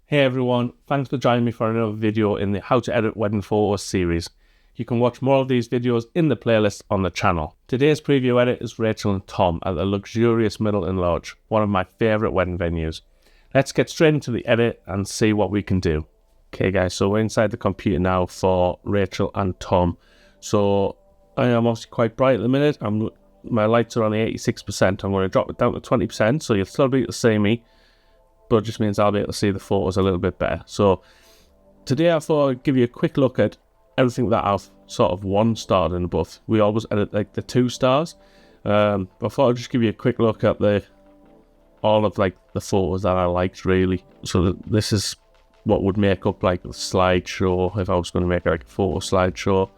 Hey everyone, thanks for joining me for another video in the How to Edit Wedding Photos series. You can watch more of these videos in the playlist on the channel. Today's preview edit is Rachel and Tom at the luxurious Middleton Lodge, one of my favourite wedding venues. Let's get straight into the edit and see what we can do. Okay guys, so we're inside the computer now for Rachel and Tom. So I am obviously quite bright at the minute. My lights are on the 86%. I'm going to drop it down to 20%, so you'll still be able to see me. But it just means I'll be able to see the photos a little bit better. So today I thought I'd give you a quick look at everything that I've sort of 1-starred and above. We always edit like the 2 stars. But I thought I'd just give you a quick look at all of like the photos that I liked really. So this is what would make up like the slideshow if I was going to make like a photo slideshow.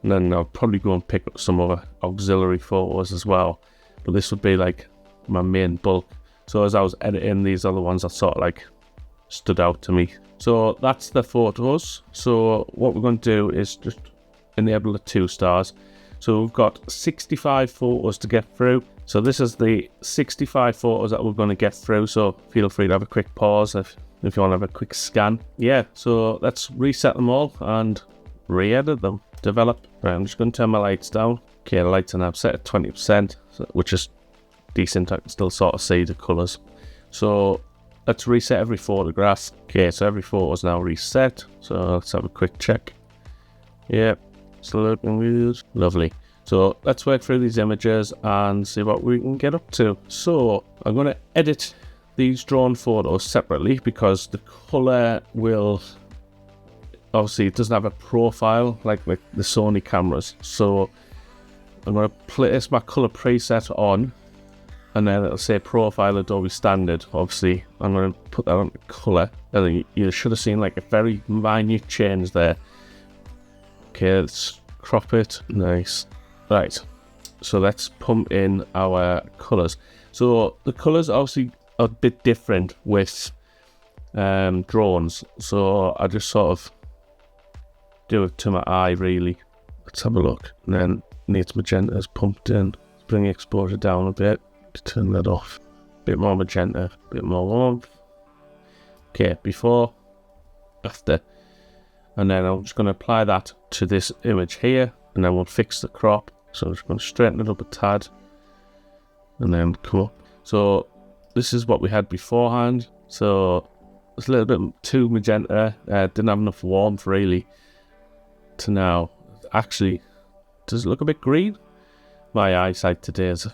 And then I'll probably go and pick up some other auxiliary photos as well. But this would be like my main bulk. So as I was editing these other ones that sort of like stood out to me. So that's the photos. So what we're going to do is just enable the 2 stars. So we've got 65 photos to get through. So this is the 65 photos that we're going to get through. So feel free to have a quick pause if you want to have a quick scan. Yeah, so let's reset them all and re-edit them. Develop. Right, I'm just going to turn my lights down. Okay, the lights are now set at 20%, which is decent. I can still sort of see the colours. So let's reset every photograph. Okay, so every photo is now reset. So let's have a quick check. Yep, still looking good. Lovely. So let's work through these images and see what we can get up to. So I'm going to edit these drawn photos separately because the colour will... Obviously, it doesn't have a profile like the Sony cameras. So I'm going to place my colour preset on. And then it'll say profile Adobe standard. Obviously, I'm going to put that on colour. And you should have seen like a very minute change there. Okay, let's crop it. Nice. Right. So let's pump in our colours. So the colours obviously are a bit different with drones. So I just sort of do it to my eye really. Let's have a look. And then needs magenta is pumped in. Let's bring the exposure down a bit. To turn that off. Bit more magenta, bit more warmth. Okay, before, after, and then I'm just going to apply that to this image here, and then we'll fix the crop. So I'm just going to straighten it up a tad, and then come up. So this is what we had beforehand. So it's a little bit too magenta. Didn't have enough warmth really. To now, actually, does it look a bit green? My eyesight today is.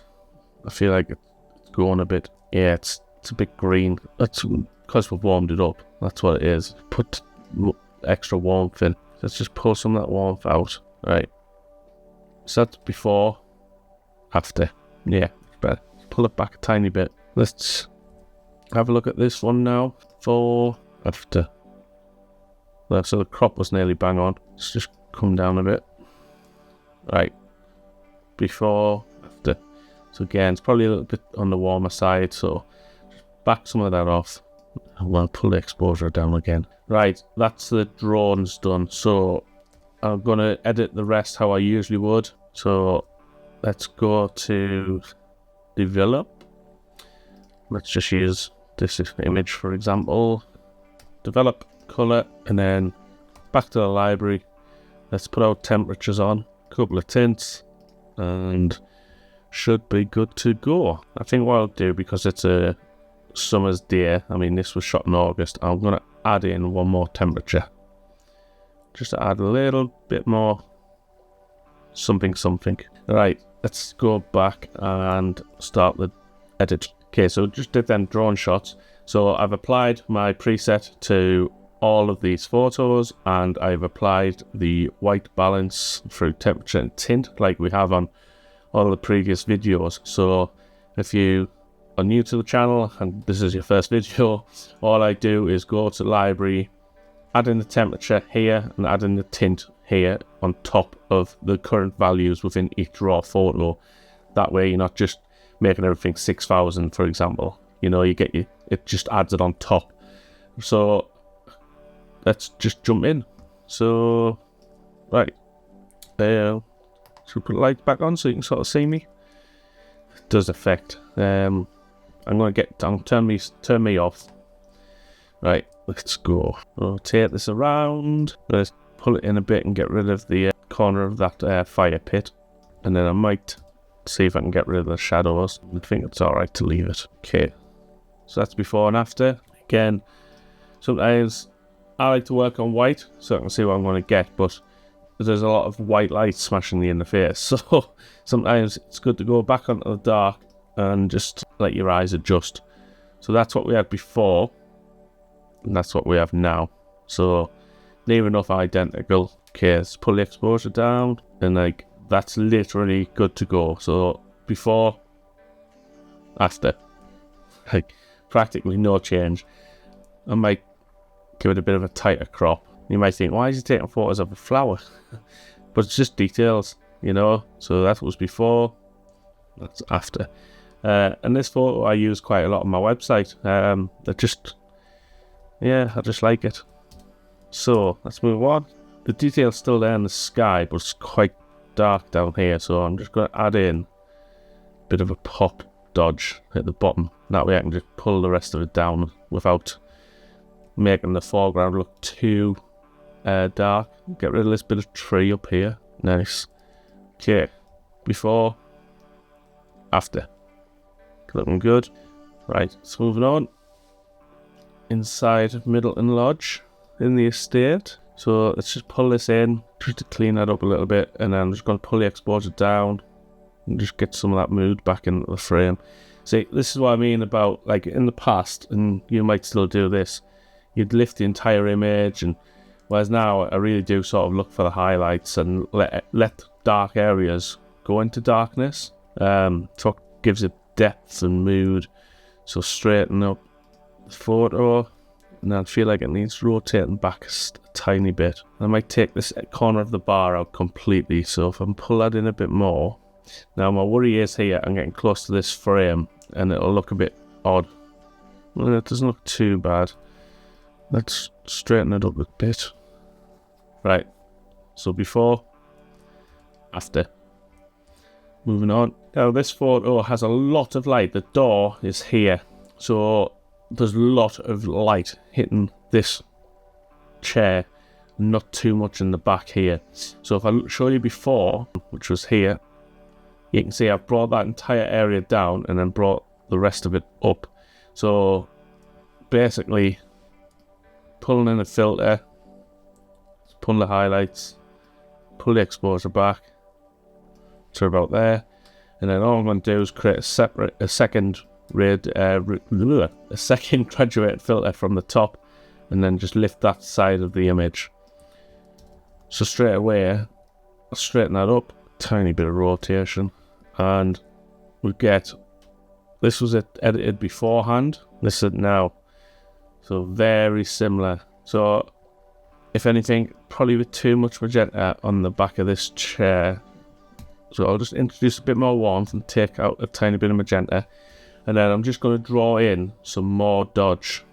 I feel like it's going a bit, yeah, it's a bit green. That's because we've warmed it up. That's what it is. Put extra warmth in. Let's just pull some of that warmth out. Right. So that's before, after. Yeah, better. Pull it back a tiny bit. Let's have a look at this one now. Before, after. So the crop was nearly bang on. Let's just come down a bit. Right. Before, after. So again, it's probably a little bit on the warmer side, so just back some of that off. And we'll pull the exposure down again. Right, that's the drones done. So I'm going to edit the rest how I usually would. So let's go to develop. Let's just use this image for example. Develop, color, and then back to the library. Let's put our temperatures on, a couple of tints, and should be good to go. I think what I'll do, because it's a summer's day, I mean this was shot in August, I'm going to add in one more temperature. Just to add a little bit more something. Right, let's go back and start the edit. Okay, so just did then drone shots. So I've applied my preset to all of these photos and I've applied the white balance through temperature and tint like we have on all the previous videos. So if you are new to the channel and this is your first video, all I do is go to library, add in the temperature here and add in the tint here on top of the current values within each raw photo. That way you're not just making everything 6000 for example. You know, it just adds it on top. So let's just jump in. So right there. Should we put the lights back on so you can sort of see me? It does affect. I'm going to turn me off. Right, let's go. Rotate this around. Let's pull it in a bit and get rid of the corner of that fire pit. And then I might see if I can get rid of the shadows. I think it's alright to leave it. Okay, so that's before and after. Again, sometimes I like to work on white so I can see what I'm going to get, but there's a lot of white light smashing me in the face, so sometimes it's good to go back onto the dark and just let your eyes adjust. So that's what we had before, and that's what we have now. So near enough identical. Okay, let's pull the exposure down, and like that's literally good to go. So before, after, like practically no change. I might give it a bit of a tighter crop. You might think, why is he taking photos of a flower? But it's just details, you know. So that was before, that's after. And this photo I use quite a lot on my website. I just like it. So let's move on. The detail's still there in the sky, but it's quite dark down here. So I'm just going to add in a bit of a pop dodge at the bottom. That way I can just pull the rest of it down without making the foreground look too dark. Get rid of this bit of tree up here. Nice. Okay, before, after. Looking good. Right, so moving on. Inside Middleton Lodge in the estate. So let's just pull this in, just to clean that up a little bit, and then I'm just going to pull the exposure down and just get some of that mood back into the frame. See, this is what I mean about, like, in the past, and you might still do this, you'd lift the entire image, and whereas now I really do sort of look for the highlights and let dark areas go into darkness. So it gives it depth and mood. So straighten up the photo, and I feel like it needs rotating back a tiny bit. I might take this corner of the bar out completely, so if I can pull that in a bit more. Now my worry is here, I'm getting close to this frame and it'll look a bit odd. Well, it doesn't look too bad. Let's straighten it up a bit. Right, so before, after. Moving on. Now this photo has a lot of light. The door is here, so there's a lot of light hitting this chair, not too much in the back here. So if I show you before, which was here, you can see I've brought that entire area down and then brought the rest of it up. So basically pulling in a filter, pull the highlights, pull the exposure back to about there, and then all I'm going to do is create a second graduated filter from the top, and then just lift that side of the image. So straight away I'll straighten that up, tiny bit of rotation, and we get, this was edited beforehand, this is now, so very similar. So if anything, probably with too much magenta on the back of this chair, so I'll just introduce a bit more warmth and take out a tiny bit of magenta, and then I'm just going to draw in some more dodge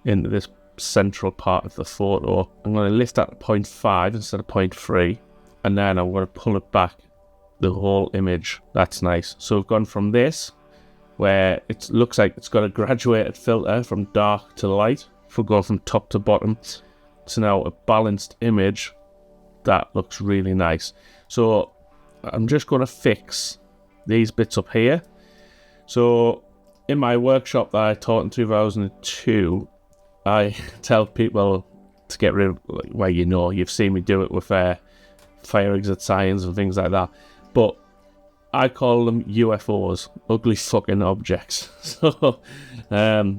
into this central part of the photo. I'm going to lift that to 0.5 instead of 0.3, and then I'm going to pull it back the whole image. That's nice. So we've gone from this, where it looks like it's got a graduated filter from dark to light, for going from top to bottom, to now a balanced image that looks really nice. So I'm just going to fix these bits up here. So in my workshop that I taught in 2002, I tell people to get rid of, well, you know, you've seen me do it with fire exit signs and things like that, but I call them UFOs, ugly fucking objects. So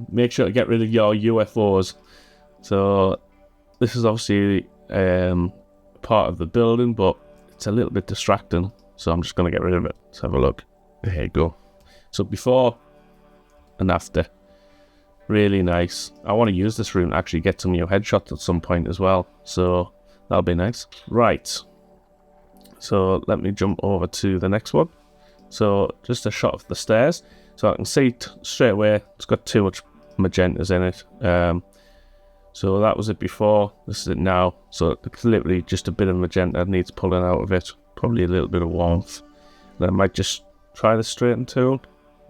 make sure to get rid of your UFOs. So this is obviously part of the building, but it's a little bit distracting, so I'm just going to get rid of it. Let's have a look. There you go. So before and after, really nice. I want to use this room to actually get some new headshots at some point as well, so that'll be nice. Right, so let me jump over to the next one. So just a shot of the stairs, so I can see straight away it's got too much magentas in it. So that was it before, this is it now. So it's literally just a bit of magenta needs pulling out of it, probably a little bit of warmth. Then I might just try the straighten tool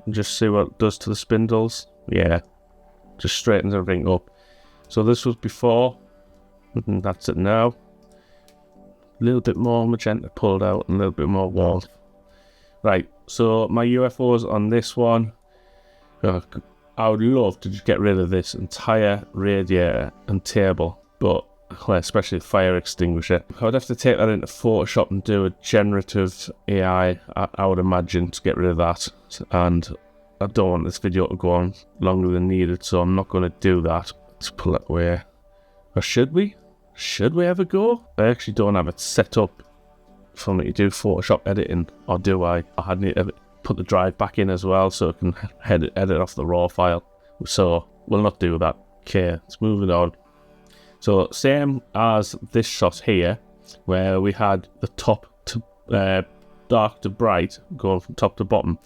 and just see what it does to the spindles. Yeah, just straightens everything up. So this was before, and that's it now. A little bit more magenta pulled out and a little bit more warmth. Right, so my UFOs on this one, I would love to just get rid of this entire radiator and table, but well, especially the fire extinguisher. I would have to take that into Photoshop and do a generative AI, I would imagine, to get rid of that. And I don't want this video to go on longer than needed, so I'm not going to do that. Let's pull it away. Or should we? Should we ever go? I actually don't have it set up for me to do Photoshop editing, or do I? I need to put the drive back in as well so I can edit off the raw file. So we'll not do that. Okay, let's move it on. So same as this shot here, where we had the top to dark to bright going from top to bottom.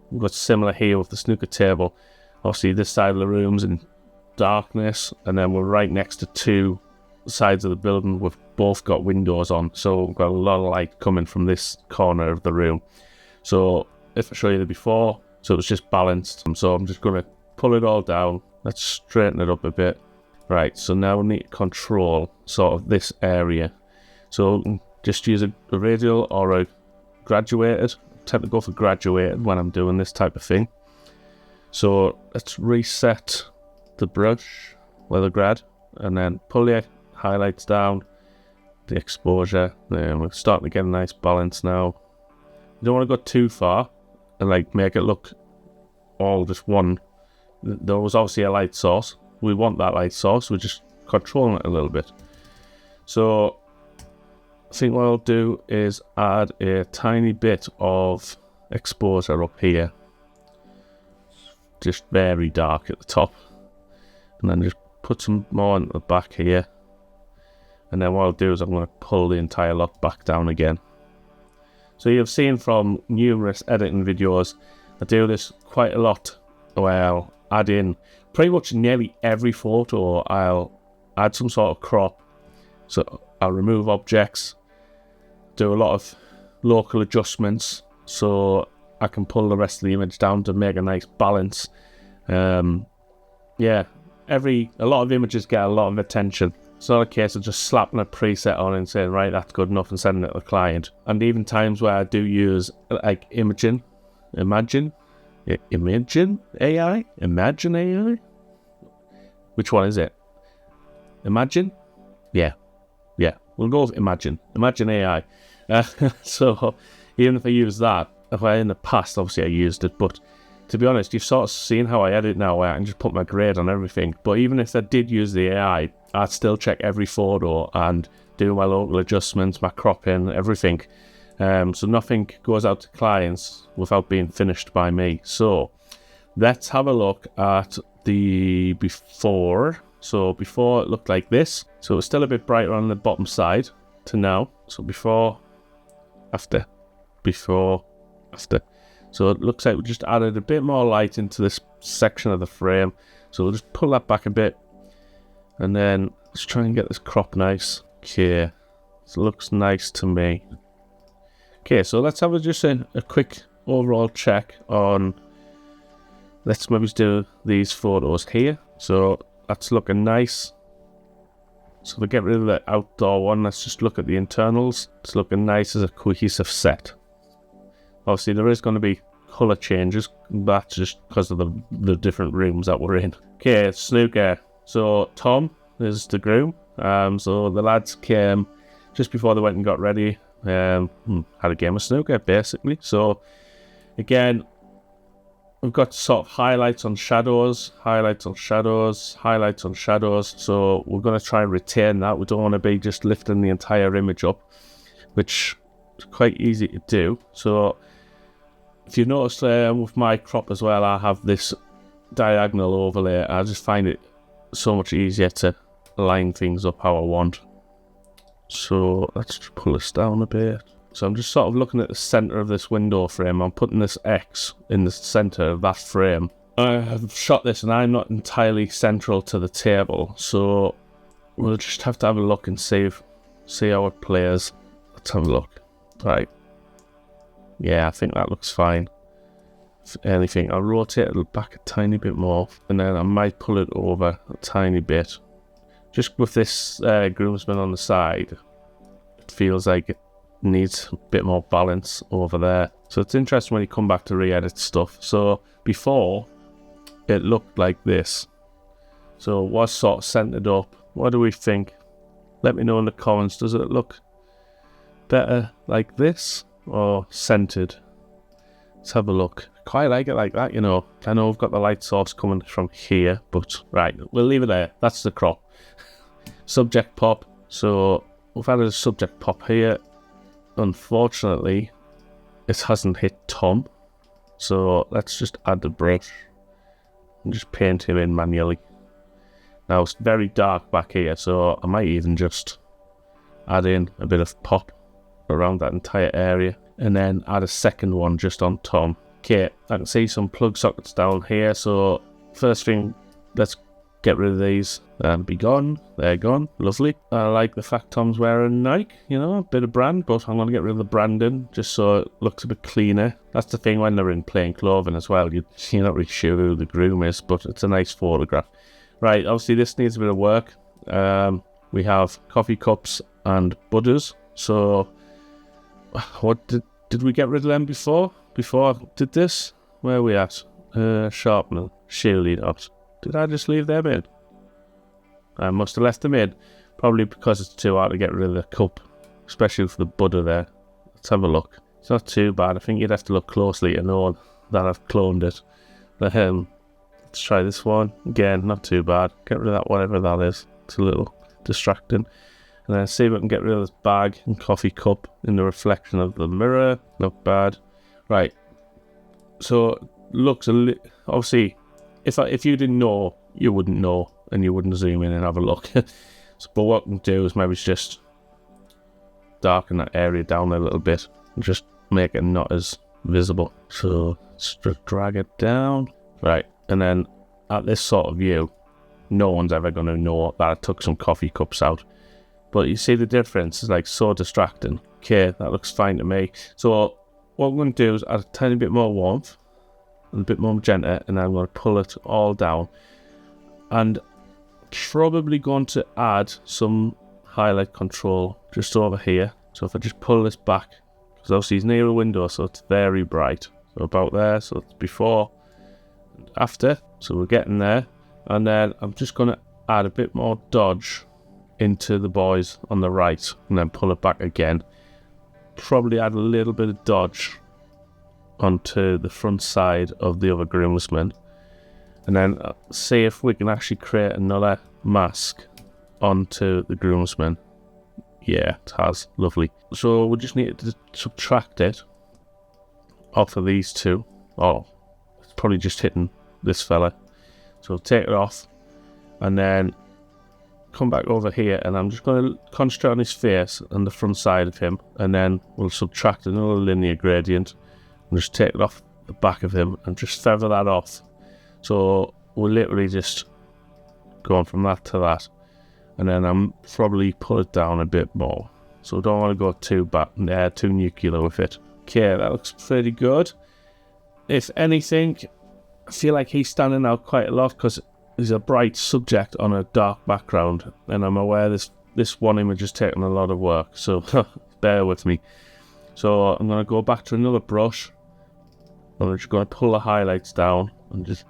We've got similar here with the snooker table. Obviously this side of the room's in darkness, and then we're right next to two sides of the building. We've both got windows on, so we've got a lot of light coming from this corner of the room. So if I show you the before, so it's just balanced. So I'm just going to pull it all down. Let's straighten it up a bit. Right, so now we need to control sort of this area. So just use a radial or a graduated. I tend to go for graduated when I'm doing this type of thing. So let's reset the brush, the grad, and then pull the highlights down, the exposure. Then we're starting to get a nice balance now. You don't want to go too far and like make it look all just one. There was obviously a light source. We want that light source, we're just controlling it a little bit. So I think what I'll do is add a tiny bit of exposure up here, just very dark at the top, and then just put some more into the back here, and then what I'll do is I'm going to pull the entire lot back down again. So you've seen from numerous editing videos, I do this quite a lot, where I'll add in pretty much nearly every photo. I'll add some sort of crop, so I'll remove objects, do a lot of local adjustments so I can pull the rest of the image down to make a nice balance. Yeah, a lot of images get a lot of attention. It's not a case of just slapping a preset on and saying, right, that's good enough, and sending it to the client. And even times where I do use like Imagine AI? Which one is it? Imagine? Yeah, we'll go with Imagine AI. So even if I use that, in the past obviously I used it, but to be honest, you've sort of seen how I edit now, where I can just put my grade on everything. But even if I did use the AI, I'd still check every photo and do my local adjustments, my cropping, everything. So nothing goes out to clients without being finished by me. So let's have a look at the before. So before it looked like this. So it's still a bit brighter on the bottom side to now. So before, after, before, after. So it looks like we just added a bit more light into this section of the frame. So we'll just pull that back a bit. And then let's try and get this crop nice. Okay, so it looks nice to me. Okay, so let's have just a quick overall check on, let's maybe do these photos here. So that's looking nice. So we get rid of the outdoor one, let's just look at the internals. It's looking nice as a cohesive set. Obviously there is going to be colour changes, that's just because of the different rooms that we're in. Okay, snooker. So Tom is the groom. So the lads came just before they went and got ready. Had a game of snooker basically. So again, we've got sort of highlights on shadows, highlights on shadows, highlights on shadows. So we're going to try and retain that. We don't want to be just lifting the entire image up, which is quite easy to do. So if you notice with my crop as well, I have this diagonal overlay. I just find it so much easier to line things up how I want. So let's just pull this down a bit. So I'm just sort of looking at the center of this window frame. I'm putting this X in the center of that frame. I have shot this and I'm not entirely central to the table. So we'll just have to have a look and see how it plays. Let's have a look. Right. Yeah, I think that looks fine. If anything, I'll rotate it back a tiny bit more. And then I might pull it over a tiny bit. just with this groomsman on the side, it feels like it needs a bit more balance over there. So it's interesting when you come back to re-edit stuff. So before, it looked like this. So it was sort of centered up. What do we think? Let me know in the comments. Does it look better like this or centered? Let's have a look. Quite like it like that, you know. I know we've got the light source coming from here, but right, we'll leave it there. That's the crop. Subject pop. So we've added a subject pop here. Unfortunately, it hasn't hit Tom. So let's just add the brush and just paint him in manually. Now it's very dark back here, so I might even just add in a bit of pop around that entire area and then add a second one just on Tom. Okay, I can see some plug sockets down here, so first thing, let's get rid of these and be gone. They're gone. Lovely. I like the fact Tom's wearing Nike, you know, a bit of brand, but I'm going to get rid of the branding just so it looks a bit cleaner. That's the thing when they're in plain clothing as well. You're not really sure who the groom is, but it's a nice photograph. Right, obviously this needs a bit of work. We have coffee cups and butters. So, what did we get rid of them before? Before I did this? Where are we at? Sharpener. Surely not. Did I just leave them in? I must have left them in. Probably because it's too hard to get rid of the cup. Especially for the butter there. Let's have a look. It's not too bad. I think you'd have to look closely to know that I've cloned it. But, let's try this one. Again, not too bad. Get rid of that, whatever that is. It's a little distracting. And then see if I can get rid of this bag and coffee cup in the reflection of the mirror. Not bad. Right. So, looks obviously, if you didn't know, you wouldn't know. And you wouldn't zoom in and have a look. So, but what I can do is maybe just darken that area down a little bit. And just make it not as visible. So, let's just drag it down. Right. And then at this sort of view, no one's ever going to know that I took some coffee cups out. But you see the difference? It's like so distracting. Okay, that looks fine to me. So what I'm going to do is add a tiny bit more warmth and a bit more magenta, and then I'm going to pull it all down. And probably going to add some highlight control just over here. So if I just pull this back, because obviously it's near a window, so it's very bright. So about there, so it's before and after. So we're getting there. And then I'm just going to add a bit more dodge into the boys on the right and then pull it back again. Probably add a little bit of dodge onto the front side of the other groomsmen. And then see if we can actually create another mask onto the groomsmen. Yeah, it has. Lovely. So we just need to subtract it off of these two. Oh, it's probably just hitting this fella. So take it off and then come back over here, and I'm just going to concentrate on his face and the front side of him, and then we'll subtract another linear gradient and just take it off the back of him and just feather that off. So we'll literally just go from that to that, and then I'm probably pull it down a bit more. So don't want to go too nuclear with it. Okay, that looks pretty good. If anything, I feel like he's standing out quite a lot because he's a bright subject on a dark background, and I'm aware this one image is taking a lot of work, so bear with me. So I'm going to go back to another brush. I'm just going to pull the highlights down and just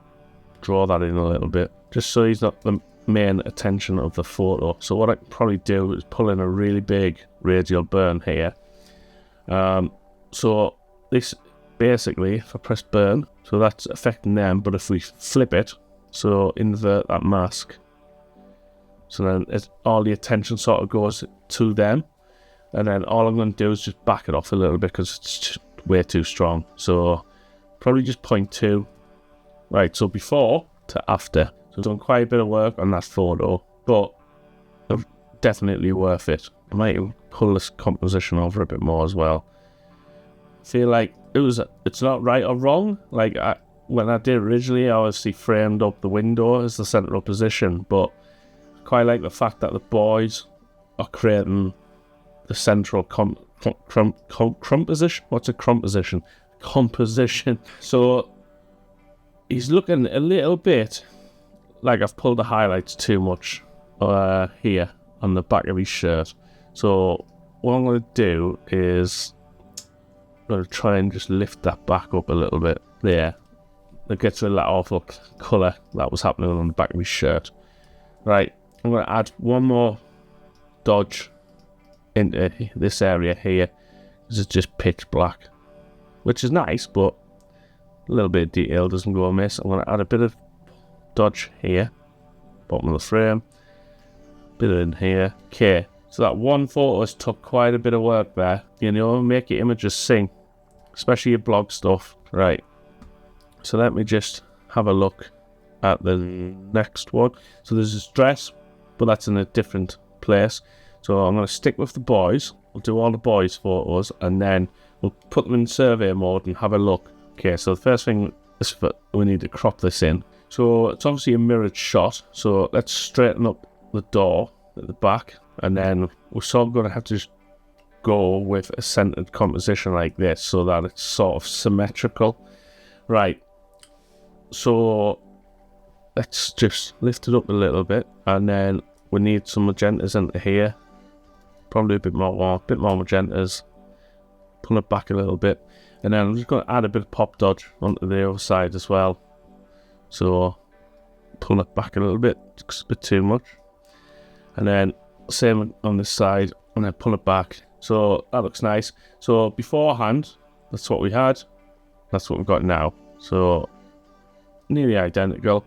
draw that in a little bit, just so he's not the main attention of the photo. So what I can probably do is pull in a really big radial burn here. So this basically, if I press burn, so that's affecting them, but if we flip it, so invert that mask, so then all the attention sort of goes to them, and then all I'm going to do is just back it off a little bit because it's just way too strong. So probably just 0.2. Right, so before to after. So I've done quite a bit of work on that photo, but definitely worth it. I might pull this composition over a bit more as well. I feel like it's not right or wrong. Like when I did originally, I obviously framed up the window as the central position, but I quite like the fact that the boys are creating the central composition. What's a composition? Composition. So he's looking a little bit like I've pulled the highlights too much here on the back of his shirt. So what I'm going to do is I'm going to try and just lift that back up a little bit. There. That gets rid of that awful colour that was happening on the back of his shirt. Right, I'm going to add one more dodge into this area here, because it's just pitch black, which is nice, but a little bit of detail doesn't go amiss. I'm going to add a bit of dodge here, bottom of the frame, bit in here. Okay, so that one photo has took quite a bit of work there. You know, make your images sing, especially your blog stuff. Right, so let me just have a look at the next one. So there's this dress, but that's in a different place. So I'm going to stick with the boys. We'll do all the boys' photos, and then we'll put them in survey mode and have a look. Okay, so the first thing is we need to crop this in. So it's obviously a mirrored shot. So let's straighten up the door at the back, and then we're sort of going to have to go with a centered composition like this, so that it's sort of symmetrical. Right. So let's just lift it up a little bit, and then we need some magentas into here. Probably a bit more magentas. Pull it back a little bit, and then I'm just going to add a bit of pop dodge onto the other side as well. So pull it back a little bit, it's a bit too much, and then same on this side, and then pull it back. So that looks nice. So beforehand, that's what we had. That's what we've got now. So nearly identical.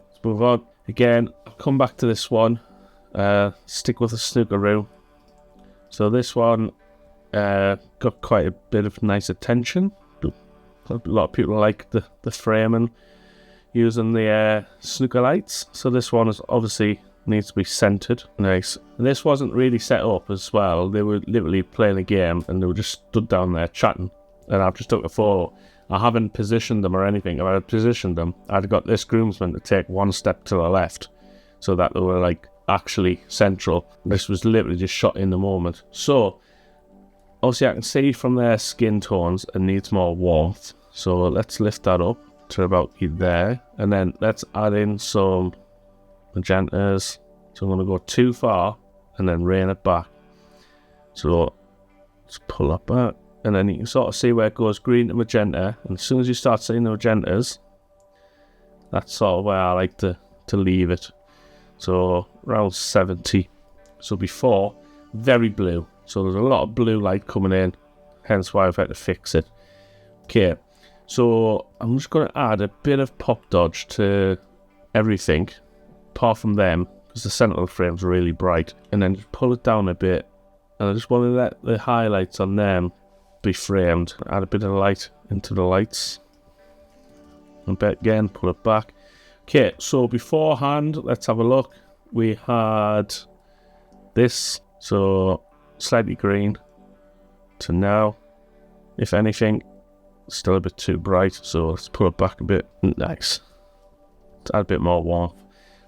Let's move on. Again, I'll come back to this one. Stick with the snookeroo. So this one got quite a bit of nice attention. A lot of people like the framing using the snooker lights. So this one is obviously needs to be centered. Nice. And this wasn't really set up as well. They were literally playing a game, and they were just stood down there chatting. And I've just took a photo. I haven't positioned them or anything. If I had positioned them, I'd got this groomsman to take one step to the left, so that they were like actually central. This was literally just shot in the moment. So obviously I can see from their skin tones it needs more warmth. So let's lift that up to about there, and then let's add in some magentas. So I'm going to go too far and then rein it back. So let's pull that back. And then you can sort of see where it goes green to magenta. And as soon as you start seeing the magentas, that's sort of where I like to leave it. So around 70. So before, very blue. So there's a lot of blue light coming in, hence why I've had to fix it. Okay, so I'm just going to add a bit of pop dodge to everything, apart from them, because the centre of the frame's really bright. And then just pull it down a bit. And I just want to let the highlights on them be framed. Add a bit of light into the lights, and bet again, pull it back. Okay, so beforehand, let's have a look. We had this, so slightly green to now. If anything, still a bit too bright, so let's pull it back a bit. Nice. Let's add a bit more warmth.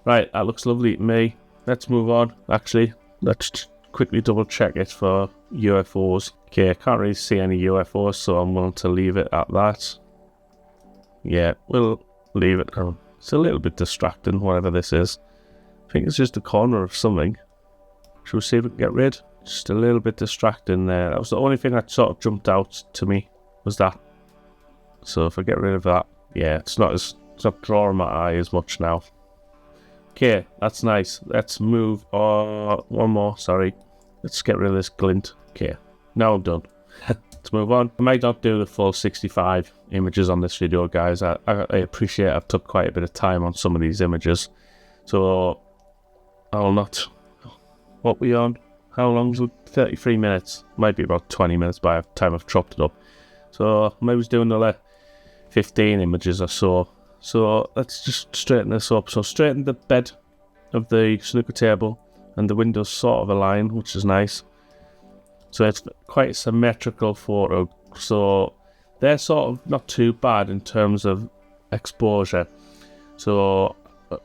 Right, that looks lovely to me. Let's move on. Actually, let's quickly double check it for UFOs. Okay, I can't really see any UFOs, so I'm going to leave it at that. Yeah, we'll leave it. It's a little bit distracting, whatever this is. I think it's just a corner of something. Shall we see if we can get rid? Just a little bit distracting there. That was the only thing that sort of jumped out to me, was that. So if I get rid of that, yeah, it's not drawing my eye as much now. Okay, that's nice. Let's move on. One more, sorry. Let's get rid of this glint. Okay, now I'm done. Let's move on. I might not do the full 65 images on this video, guys. I appreciate I've took quite a bit of time on some of these images. So I'll not... What we on? How long is it? 33 minutes. Might be about 20 minutes by the time I've chopped it up. So maybe I was doing another 15 images or so. So let's just straighten this up. So straighten the bed of the snooker table, and the windows sort of align, which is nice. So it's quite a symmetrical photo. So they're sort of not too bad in terms of exposure. So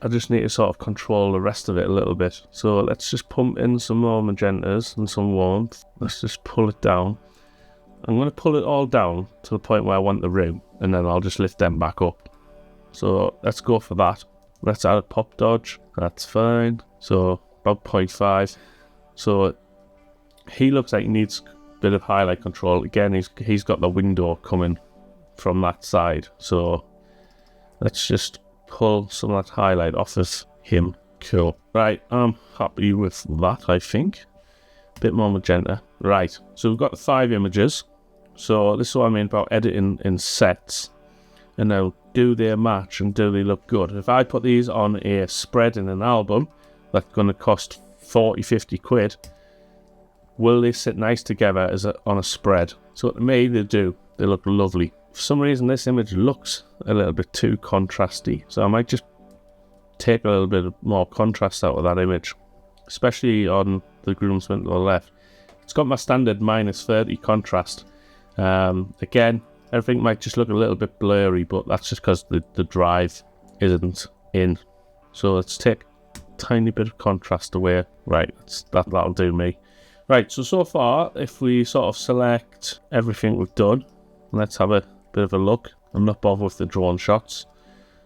I just need to sort of control the rest of it a little bit. So let's just pump in some more magentas and some warmth. Let's just pull it down. I'm going to pull it all down to the point where I want the room, and then I'll just lift them back up. So let's go for that. Let's add a pop dodge. That's fine. So about 0.5. So he looks like he needs a bit of highlight control. Again, he's got the window coming from that side. So let's just pull some of that highlight off of him. Cool. Right, I'm happy with that, I think. A bit more magenta. Right, so we've got the 5 images. So this is what I mean about editing in sets. And now, do they match and do they look good? If I put these on a spread in an album, that's going to cost 40, 50 quid. Will they sit nice together on a spread? So to me, they do. They look lovely. For some reason, this image looks a little bit too contrasty. So I might just take a little bit more contrast out of that image, especially on the groomsman to the left. It's got my standard -30 contrast. Again, everything might just look a little bit blurry, but that's just because the drive isn't in. So let's take a tiny bit of contrast away. Right, that'll do me. Right, so far, if we sort of select everything we've done, let's have a bit of a look. I'm not bothered with the drone shots.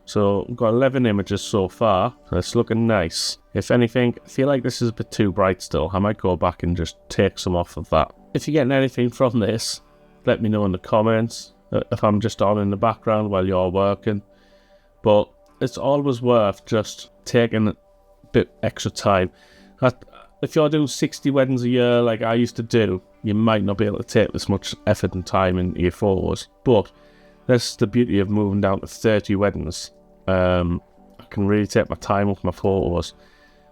So we've got 11 images so far. It's looking nice. If anything, I feel like this is a bit too bright still. I might go back and just take some off of that. If you're getting anything from this, let me know in the comments. If I'm just on in the background while you're working. But it's always worth just taking a bit extra time. If you're doing 60 weddings a year like I used to do, you might not be able to take this much effort and time in your photos. But that's the beauty of moving down to 30 weddings. I can really take my time with my photos,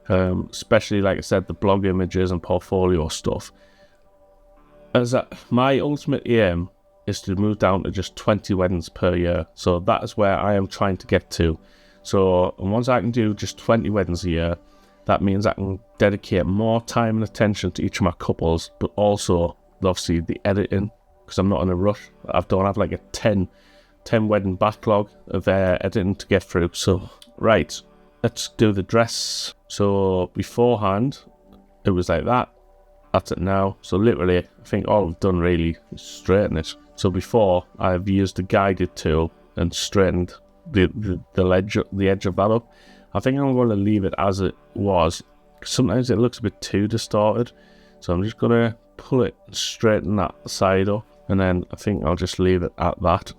especially, like I said, the blog images and portfolio stuff. My ultimate aim is to move down to just 20 weddings per year. So that is where I am trying to get to. So once I can do just 20 weddings a year, that means I can dedicate more time and attention to each of my couples, but also, obviously, the editing, because I'm not in a rush. I don't have like a 10 wedding backlog of editing to get through. So, right, let's do the dress. So, beforehand, it was like that. That's it now. So, literally, I think all I've done really is straighten it. So, before, I've used the guided tool and straightened the edge of that up. I think I'm going to leave it as it was. Sometimes it looks a bit too distorted. So, I'm just going to pull it and straighten that side up. And then I think I'll just leave it at that.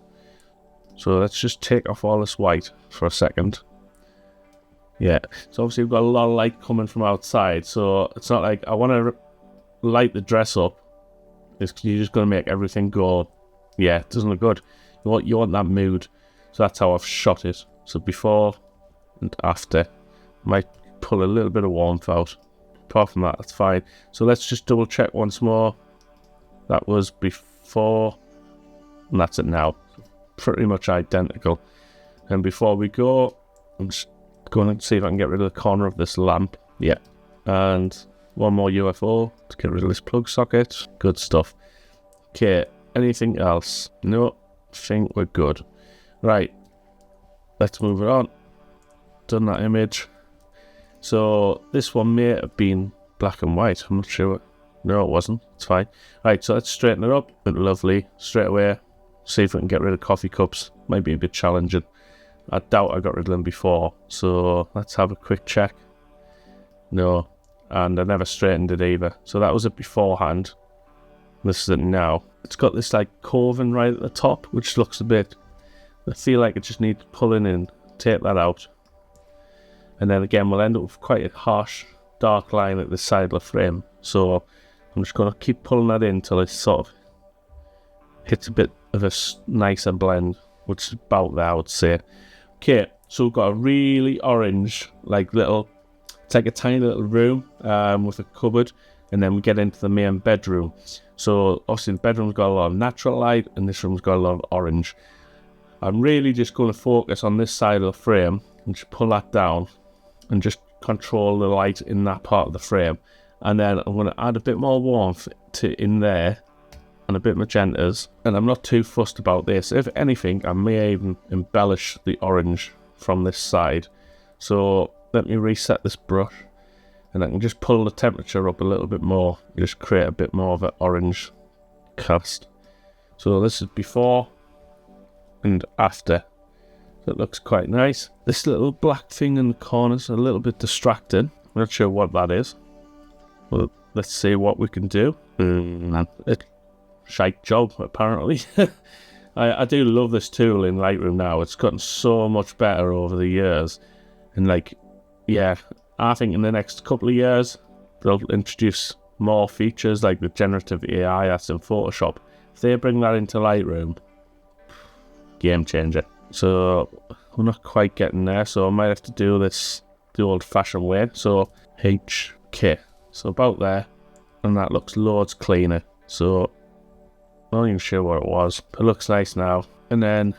So let's just take off all this white for a second. Yeah, so obviously we've got a lot of light coming from outside. So it's not like I want to light the dress up. You're just going to make everything go, yeah, it doesn't look good. You want that mood. So that's how I've shot it. So before and after. Might pull a little bit of warmth out. Apart from that, that's fine. So let's just double check once more. That was before, and that's it now. Pretty much identical. And before we go, I'm just going to see if I can get rid of the corner of this lamp. Yeah. And one more UFO to get rid of this plug socket. Good stuff. Okay, anything else? No, I think we're good. Right, let's move it on. Done that image. So this one may have been black and white. I'm not sure. No, it wasn't. It's fine. Right, so let's straighten it up. Lovely. Straight away. See if we can get rid of coffee cups. Might be a bit challenging. I doubt I got rid of them before. So let's have a quick check. No. And I never straightened it either. So that was it beforehand. This is it now. It's got this like coving right at the top, which looks a bit... I feel like it just needs pulling in. Take that out. And then again, we'll end up with quite a harsh, dark line at the side of the frame. So I'm just going to keep pulling that in until it sort of hits a bit of a nicer blend, which is about there, I would say. Okay, so we've got a really orange, like little... It's like a tiny little room with a cupboard, and then we get into the main bedroom. So obviously the bedroom's got a lot of natural light, and this room's got a lot of orange. I'm really just going to focus on this side of the frame and just pull that down and just control the light in that part of the frame. And then I'm going to add a bit more warmth in there and a bit magentas. And I'm not too fussed about this. If anything, I may even embellish the orange from this side. So let me reset this brush, and I can just pull the temperature up a little bit more. Just create a bit more of an orange cast. So this is before and after. So it looks quite nice. This little black thing in the corner is a little bit distracting. I'm not sure what that is. Well, let's see what we can do. It's a shite job, apparently. I do love this tool in Lightroom now. It's gotten so much better over the years. And like, yeah, I think in the next couple of years, they'll introduce more features like the generative AI that's in Photoshop. If they bring that into Lightroom, game changer. So we're not quite getting there, so I might have to do this the old-fashioned way. So HK, so about there, and that looks loads cleaner. So not even sure what it was. It looks nice now. And then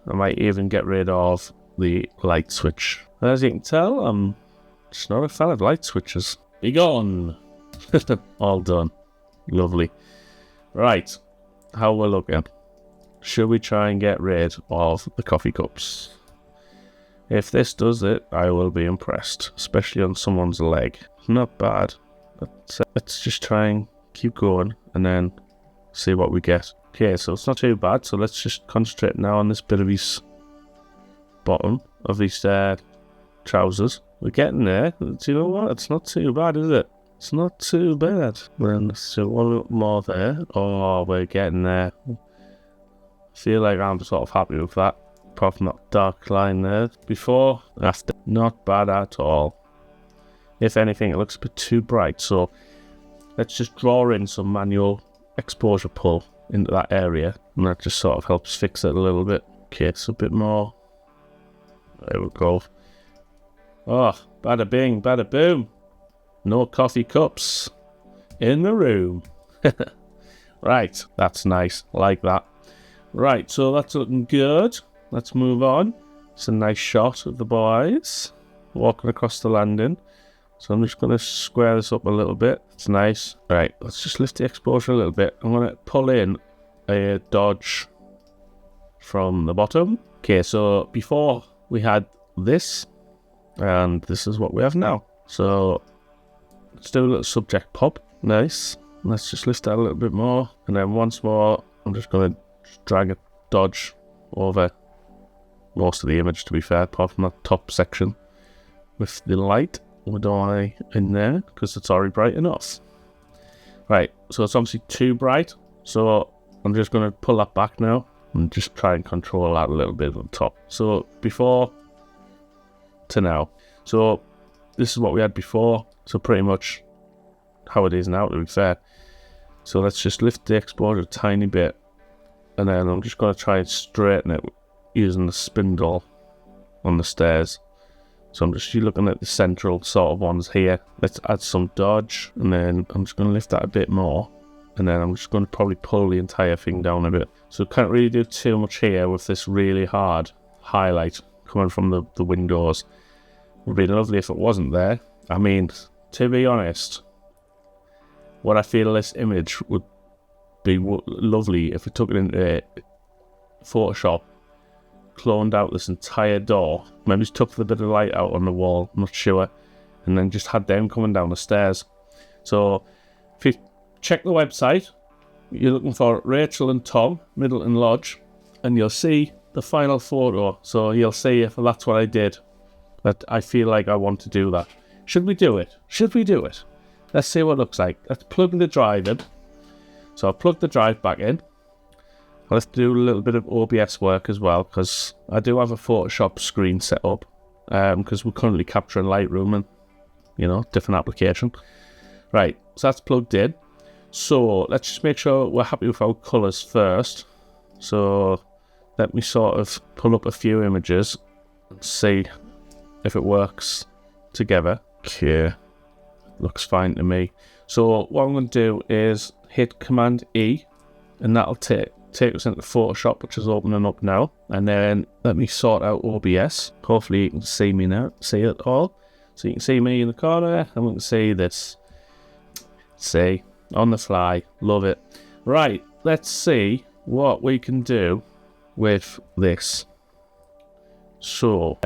I might even get rid of the light switch. As you can tell, I'm just not a fan of light switches. Be gone. All done. Lovely. Right, how we're looking. Should we try and get rid of the coffee cups? If this does it, I will be impressed, especially on someone's leg. Not bad. Let's just try and keep going and then see what we get. Okay, so it's not too bad, so let's just concentrate now on this bit of his bottom of his trousers. We're getting there. Do you know what? It's not too bad, is it? It's not too bad. Then let's do one little more there. Oh, we're getting there. Feel like I'm sort of happy with that. Apart from that dark line there. Before, after. Not bad at all. If anything, it looks a bit too bright. So let's just draw in some manual exposure pull into that area. And that just sort of helps fix it a little bit. Okay, so a bit more. There we go. Oh, bada bing, bada boom. No coffee cups in the room. Right, that's nice. Like that. Right, so that's looking good. Let's move on. It's a nice shot of the boys walking across the landing. So I'm just going to square this up a little bit. It's nice. Right, let's just lift the exposure a little bit. I'm going to pull in a dodge from the bottom. Okay, so before we had this, and this is what we have now. So let's do a little subject pop. Nice. Let's just lift that a little bit more. And then once more, I'm just going to drag a dodge over most of the image, to be fair, apart from that top section with the light. We don't want it in there because it's already bright enough. Right, so it's obviously too bright, so I'm just going to pull that back now and just try and control that a little bit on top. So before to now. So this is what we had before, so pretty much how it is now, to be fair. So let's just lift the exposure a tiny bit, and then I'm just going to try and straighten it using the spindle on the stairs. So I'm just looking at the central sort of ones here. Let's add some dodge, and then I'm just going to lift that a bit more, and then I'm just going to probably pull the entire thing down a bit. So can't really do too much here with this really hard highlight coming from the windows. It would be lovely if it wasn't there. I mean, to be honest, what I feel this image would be lovely if we took it into Photoshop, cloned out this entire door, maybe just took the bit of light out on the wall, I'm not sure, and then just had them coming down the stairs. So if you check the website, you're looking for Rachel and Tom, Middleton Lodge, and you'll see the final photo. So you'll see if that's what I did, that I feel like I want to do that. Should we do it? Should we do it? Let's see what it looks like. Let's plug the drive in. So I've plugged the drive back in. Let's do a little bit of OBS work as well, because I do have a Photoshop screen set up, because we're currently capturing Lightroom and, you know, different application. Right, so that's plugged in. So let's just make sure we're happy with our colours first. So let me sort of pull up a few images and see if it works together. Okay, looks fine to me. So what I'm going to do is hit Command E, and that'll take us into Photoshop, which is opening up now. And then let me sort out OBS. Hopefully you can see me now, see it all. So you can see me in the corner, and we can see this. See, on the fly, love it. Right, let's see what we can do with this. So,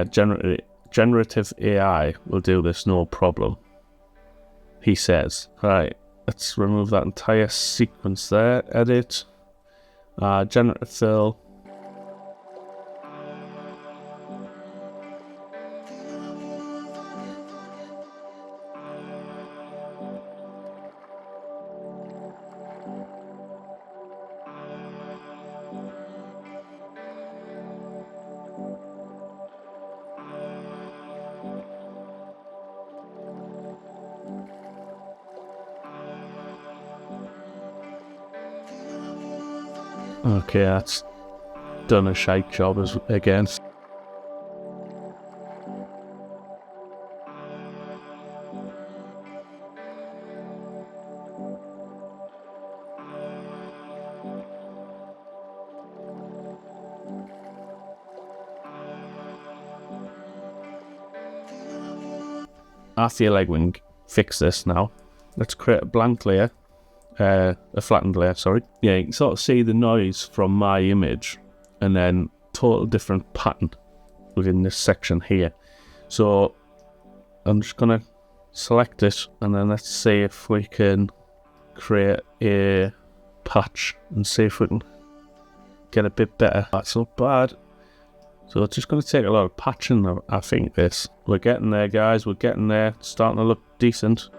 generative AI will do this no problem, he says. Right, let's remove that entire sequence there. Edit. Generative fill. Okay, that's done a shite job again. I feel like we can fix this now. Let's create a blank layer, a flattened layer, sorry. Yeah, you can sort of see the noise from my image and then total different pattern within this section here. So I'm just gonna select it and then let's see if we can create a patch and see if we can get a bit better. That's not bad. So it's just going to take a lot of patching, I think, this. We're getting there, guys. We're getting there. It's starting to look decent.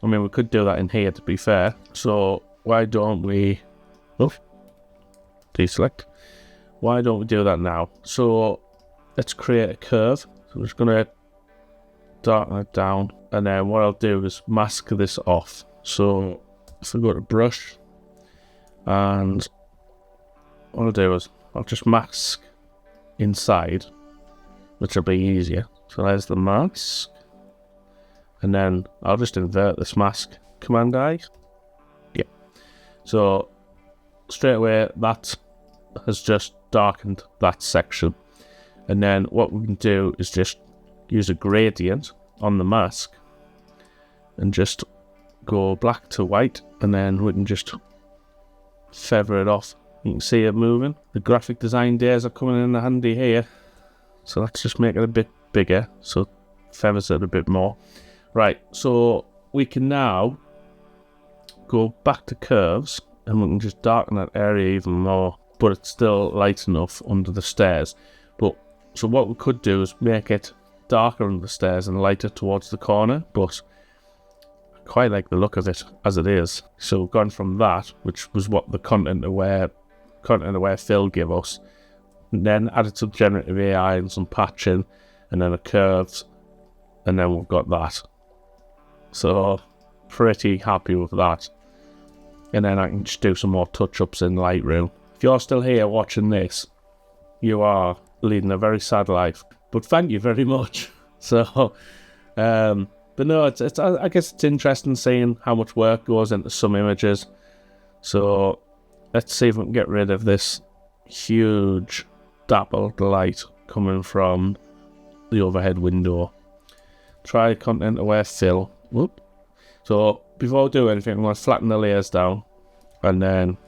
I mean, we could do that in here, to be fair. So why don't we... Oh, deselect. Why don't we do that now? So let's create a curve. So I'm just going to darken it down, and then what I'll do is mask this off. So if I go to brush, and what I'll do is I'll just mask inside, which will be easier. So there's the mask, and then I'll just invert this mask. Command I. Yeah. So straight away that has just darkened that section, and then what we can do is just use a gradient on the mask and just go black to white, and then we can just feather it off. You can see it moving. The graphic design days are coming in handy here. So let's just make it a bit bigger so it feathers it a bit more. Right, so we can now go back to curves and we can just darken that area even more, but it's still light enough under the stairs. But so what we could do is make it darker under the stairs and lighter towards the corner, but I quite like the look of it as it is. So we've gone from that, which was what the content aware fill gave us, and then added some generative AI and some patching, and then a curves, and then we've got that. So pretty happy with that. And then I can just do some more touch-ups in Lightroom. If you're still here watching this, you are leading a very sad life. But thank you very much. So, but no, it's I guess it's interesting seeing how much work goes into some images. So let's see if we can get rid of this huge dappled light coming from the overhead window. Try content aware fill. Whoop. So before I do anything, I'm going to flatten the layers down, and then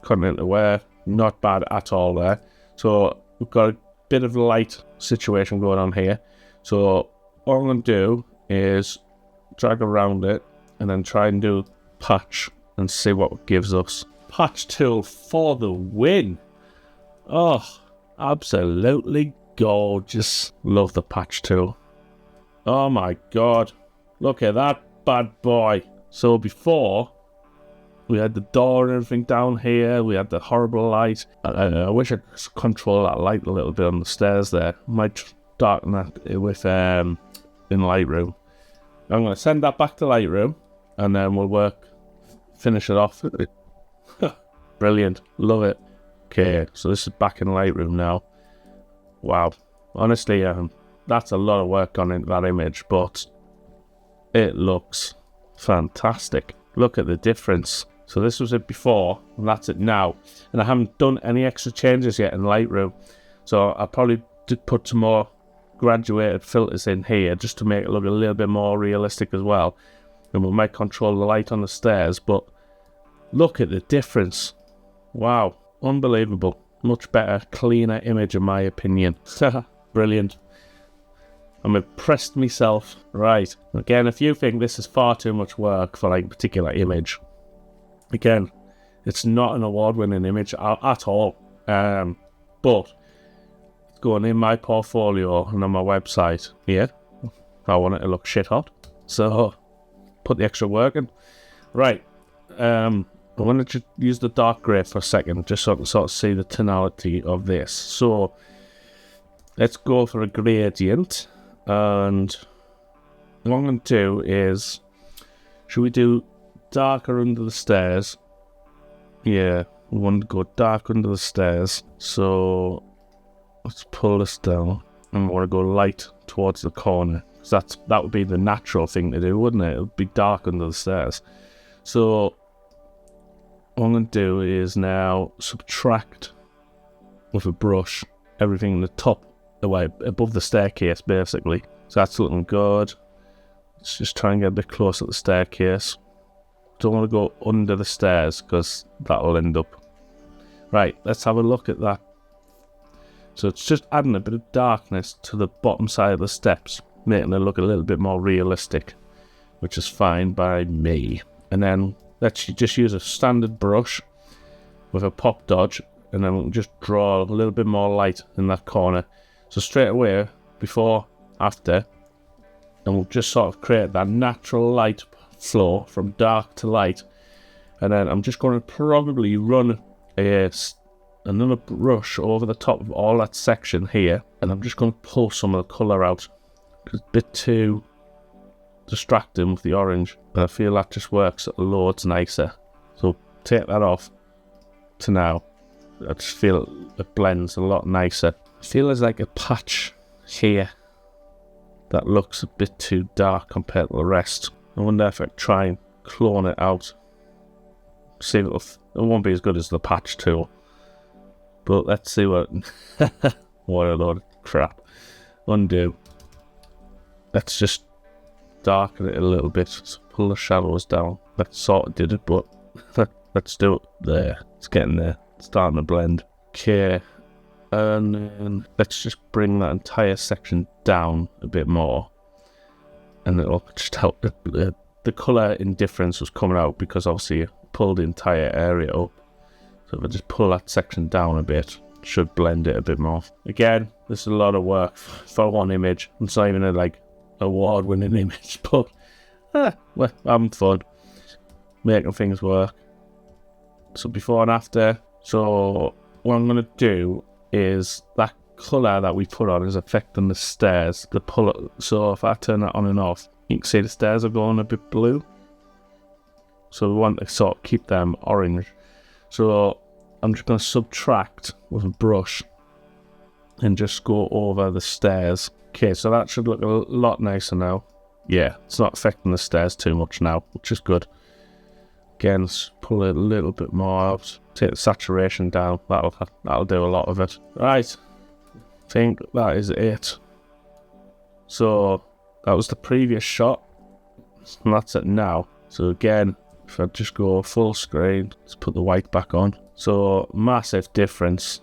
content aware, not bad at all there. So we've got a bit of light situation going on here. So what I'm going to do is drag around it and then try and do patch and see what it gives us. Patch tool for the win. Oh, absolutely gorgeous. Love the patch tool. Oh my god, look at that bad boy. So before we had the door and everything down here. We had the horrible light. I wish I could control that light a little bit on the stairs there. Might darken that with in Lightroom. I'm going to send that back to Lightroom, and then we'll finish it off. Brilliant. Love it. Okay, so this is back in Lightroom now. Wow. Honestly, that's a lot of work gone into that image, but it looks fantastic. Look at the difference. So this was it before, and that's it now. And I haven't done any extra changes yet in Lightroom. So I probably did put some more graduated filters in here just to make it look a little bit more realistic as well. And we might control the light on the stairs, but look at the difference. Wow, unbelievable. Much better, cleaner image in my opinion. Brilliant. I'm impressed myself. Right, again, if you think this is far too much work for like a particular image, again, it's not an award-winning image at all. But it's going in my portfolio and on my website here. I want it to look shit hot, so put the extra work in. Right, I want to use the dark grey for a second, just so I can sort of see the tonality of this. So let's go for a gradient. And what I'm going to do is, should we do darker under the stairs? Yeah, we want to go dark under the stairs. So let's pull this down, and we want to go light towards the corner, because that would be the natural thing to do, wouldn't it? It would be dark under the stairs. So what I'm going to do is now subtract with a brush everything in the top, away above the staircase, basically. So that's looking good. Let's just try and get a bit closer to the staircase. Don't want to go under the stairs, because that'll end up. Right, let's have a look at that. So it's just adding a bit of darkness to the bottom side of the steps, making it look a little bit more realistic, which is fine by me. And then let's just use a standard brush with a pop dodge, and then we'll just draw a little bit more light in that corner. So straight away, before, after, and we'll just sort of create that natural light flow from dark to light. And then I'm just going to probably run another brush over the top of all that section here, and I'm just going to pull some of the colour out, because it's a bit too distracting with the orange, but I feel that just works loads nicer. So take that off to now. I just feel it blends a lot nicer. I feel there's like a patch here that looks a bit too dark compared to the rest. I wonder if I try and clone it out. See if it won't be as good as the patch tool. But let's see what... what a load of crap. Undo. Let's just darken it a little bit. So pull the shadows down. That sort of did it, but let's do it there. It's getting there. It's starting to blend. Okay. And then let's just bring that entire section down a bit more. And it'll just help. The colour indifference was coming out because obviously you pulled the entire area up. So if I just pull that section down a bit, it should blend it a bit more. Again, this is a lot of work for one image. It's not even a award-winning image, but well, having fun, making things work. So before and after. So what I'm going to do is that colour that we put on is affecting the stairs. So if I turn that on and off, you can see the stairs are going a bit blue. So we want to sort of keep them orange. So I'm just going to subtract with a brush and just go over the stairs. Okay, so that should look a lot nicer now. Yeah, it's not affecting the stairs too much now, which is good. Again, let's pull it a little bit more out. Take the saturation down. That'll do a lot of it. Right, I think that is it. So that was the previous shot, and that's it now. So again, if I just go full screen, let's put the white back on. So massive difference.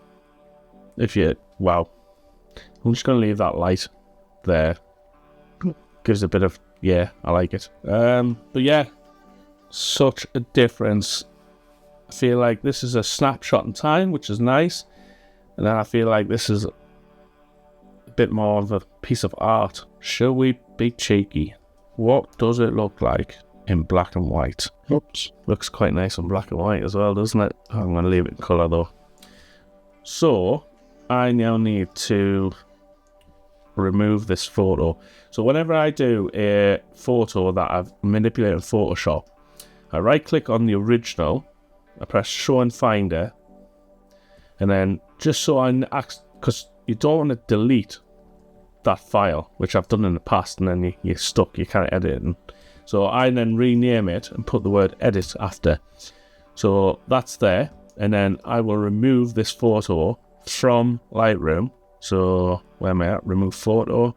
Wow. I'm just going to leave that light there. Gives a bit of, yeah, I like it. But yeah, such a difference. I feel like this is a snapshot in time, which is nice. And then I feel like this is a bit more of a piece of art. Shall we be cheeky? What does it look like in black and white? Oops. Looks quite nice in black and white as well, doesn't it? I'm going to leave it in colour though. So I now need to remove this photo. So whenever I do a photo that I've manipulated in Photoshop, I right click on the original, I press show in finder, and then just so because you don't want to delete that file, which I've done in the past, and then you're stuck, you can't edit it. So I then rename it and put the word edit after. So that's there, and then I will remove this photo from Lightroom. So where am I at? Remove photo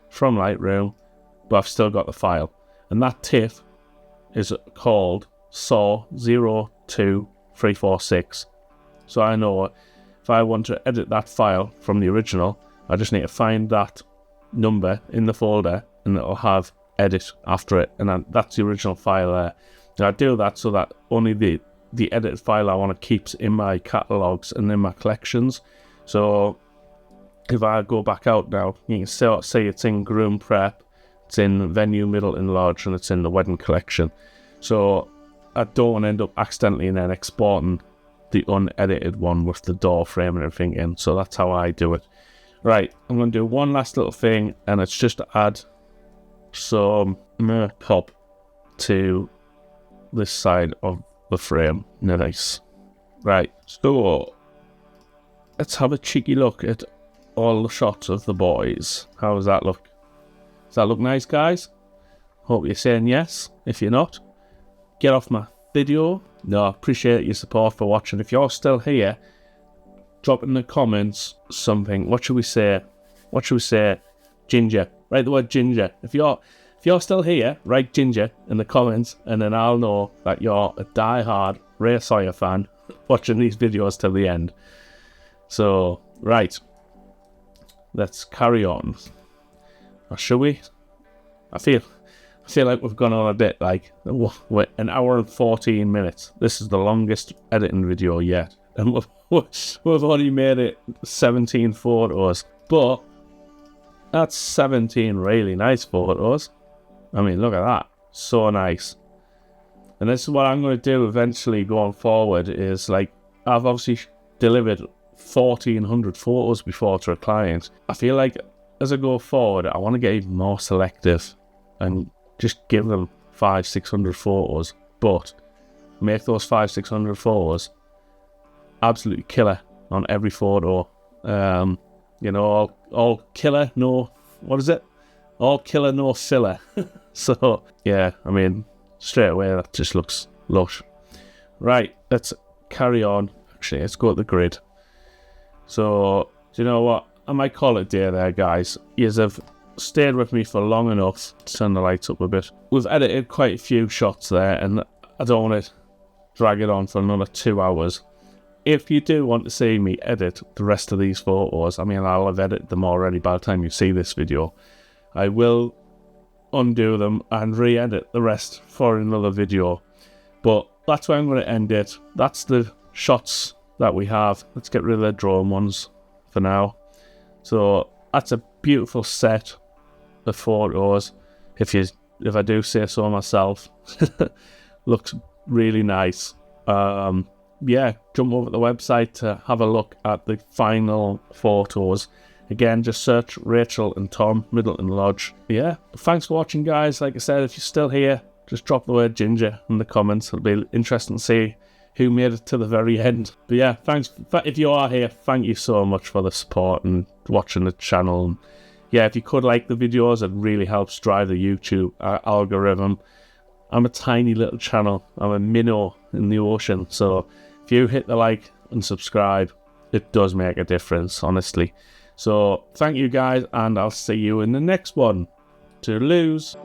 from Lightroom, but I've still got the file. And that TIFF is called SAW02346. So I know if I want to edit that file from the original, I just need to find that number in the folder, and it'll have edit after it, and that's the original file there. And I do that so that only the edited file I want to keep in my catalogs and in my collections. So if I go back out now, you can see it's in Groom Prep, it's in Venue Middleton Lodge, and it's in the Wedding Collection. So I don't want to end up accidentally and then exporting the unedited one with the door frame and everything in. So that's how I do it. Right, I'm going to do one last little thing, and it's just to add some pop to this side of the frame. Nice. Right, so let's have a cheeky look at all the shots of the boys. How does that look? Does that look nice, guys? Hope you're saying yes. If you're not, get off my video. No, I appreciate your support for watching. If you're still here, drop in the comments something. What should we say? What should we say? Ginger. Write the word ginger. If you're still here, write ginger in the comments, and then I'll know that you're a die-hard Ray Sawyer fan watching these videos till the end. So, right. Let's carry on. Or should we? I feel like we've gone on a bit, like, we're an hour and 14 minutes. This is the longest editing video yet. And we've only made it 17 photos. But that's 17 really nice photos. I mean, look at that. So nice. And this is what I'm going to do eventually going forward is, like, I've obviously delivered 1,400 photos before to a client. I feel like as I go forward, I want to get even more selective and just give them 500-600 photos, but make those 500-600 photos absolutely killer on every photo. You know, all killer, no, what is it? All killer, no filler. So, yeah, I mean, straight away, that just looks lush. Right, let's carry on. Actually, let's go to the grid. So, do you know what? I might call it a day there, guys. Yous have stayed with me for long enough. Turn the lights up a bit. We've edited quite a few shots there, and I don't want to drag it on for another 2 hours. If you do want to see me edit the rest of these photos, I mean, I'll have edited them already by the time you see this video. I will undo them and re-edit the rest for another video. But that's where I'm going to end it. That's the shots that we have. Let's get rid of the drone ones for now. So that's a beautiful set of photos. If I do say so myself, looks really nice. Yeah, jump over to the website to have a look at the final photos. Again, just search Rachel and Tom, Middleton Lodge. Yeah, thanks for watching, guys. Like I said, if you're still here, just drop the word ginger in the comments. It'll be interesting to see who made it to the very end. But yeah, thanks. If you are here, thank you so much for the support and watching the channel. And yeah, if you could like the videos, it really helps drive the YouTube algorithm. I'm a tiny little channel. I'm a minnow in the ocean. So if you hit the like and subscribe, it does make a difference, honestly. So thank you, guys, and I'll see you in the next one. Toodaloo.